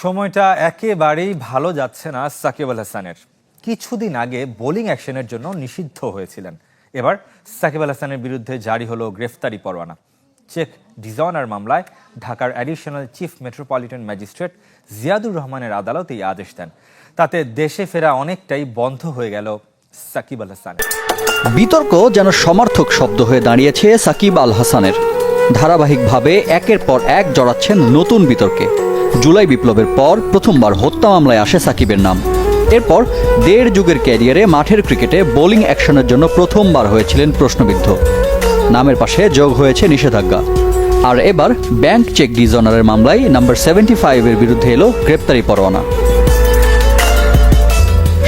সময়টা একেবারেই ভালো যাচ্ছে না সাকিব আল হাসানের। কিছুদিন আগে বোলিং অ্যাকশনের জন্য নিষিদ্ধ হয়েছিলেন। এবার সাকিব আল হাসানের বিরুদ্ধে জারি হলো গ্রেফতারি পরোয়ানা। চেক ডিজঅনার মামলায় ঢাকার additional chief metropolitan magistrate Ziadur রহমানের আদালত এই আদেশ দেন। তাতে দেশে ফেরা অনেকটাই বন্ধ হয়ে গেল সাকিব আল হাসান। বিতর্ক যেন সমর্থক শব্দ হয়ে দাঁড়িয়েছে সাকিব আল হাসানের। ধারাবাহিকভাবে একের পর এক জড়াচ্ছেন নতুন বিতর্কে। জুলাই বিপ্লবের পর প্রথমবার হত্যা মামলায় আসে সাকিবের নাম। এরপর দেড় যুগের ক্যারিয়ারে মাঠের ক্রিকেটে বোলিং অ্যাকশনের জন্য প্রথমবার হয়েছিলেন প্রশ্নবিদ্ধ। নামের পাশে যোগ হয়েছে নিষেধাজ্ঞা। আর এবার ব্যাংক চেক ডিজঅনারের মামলায় নাম্বার 75-এর বিরুদ্ধে এলো গ্রেপ্তারি পরোয়ানা।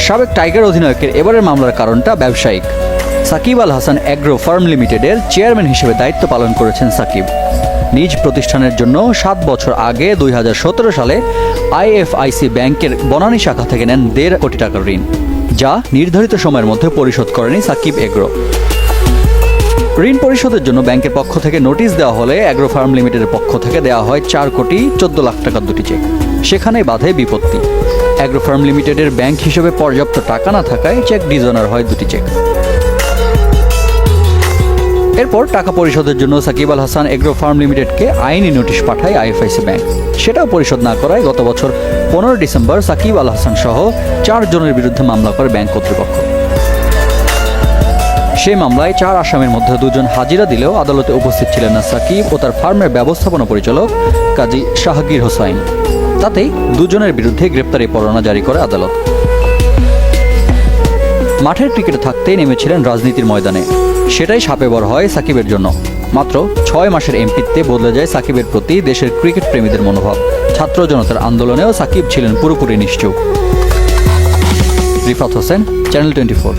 সাবেক টাইগার অধিনায়কের এবারের মামলার কারণটা ব্যবসায়িক। সাকিব আল হাসান অ্যাগ্রো ফার্ম লিমিটেডের চেয়ারম্যান হিসেবে দায়িত্ব পালন করেছেন সাকিব। নিজ প্রতিষ্ঠানের জন্য 7 বছর আগে 2017 সালে আইএফআইসি ব্যাংকের বনানী শাখা থেকে নেন 1.5 কোটি টাকার ঋণ, যা নির্ধারিত সময়ের মধ্যে পরিশোধ করেনি সাকিব এগ্রো। ঋণ পরিশোধের জন্য ব্যাংকের পক্ষ থেকে নোটিশ দেওয়া হলে অ্যাগ্রো ফার্ম লিমিটেডের পক্ষ থেকে দেওয়া হয় 4,14,00,000 টাকার দুটি চেক। সেখানে বাধে বিপত্তি। অ্যাগ্রো ফার্ম লিমিটেডের ব্যাংক হিসেবে পর্যাপ্ত টাকা না থাকায় চেক ডিজঅনার হয় দুটি চেক। এরপর টাকা পরিশোধের জন্য সাকিব আল হাসান এগ্রো ফার্ম লিমিটেডকে আইনি নোটিশ পাঠায় আইএফআইসি ব্যাংক। সেটাও পরিশোধ না করায় গত বছর 15 ডিসেম্বর সাকিব আল হাসান সহ 4 জনের বিরুদ্ধে মামলা করে ব্যাংক কর্তৃপক্ষ। সেই মামলায় 4 আসামির মধ্যে 2 জন হাজিরা দিলেও আদালতে উপস্থিত ছিলেন না সাকিব ও তার ফার্মের ব্যবস্থাপনা পরিচালক কাজী শাহগীর হোসাইন। তাতেই 2 জনের বিরুদ্ধে গ্রেপ্তারি পরোয়ানা জারি করে আদালত। মাঠের ক্রিকেটে থাকতেই নেমেছিলেন রাজনীতির ময়দানে। সেটাই শাপে বর হয় সাকিবের জন্য। মাত্র 6 মাসের এমপিতে বদলে যায় সাকিবের প্রতি দেশের ক্রিকেট প্রেমীদের মনোভাব। ছাত্র জনতার আন্দোলনেও সাকিব ছিলেন পুরোপুরি নিশ্চুপ। রিফাত হোসেন, চ্যানেল 24।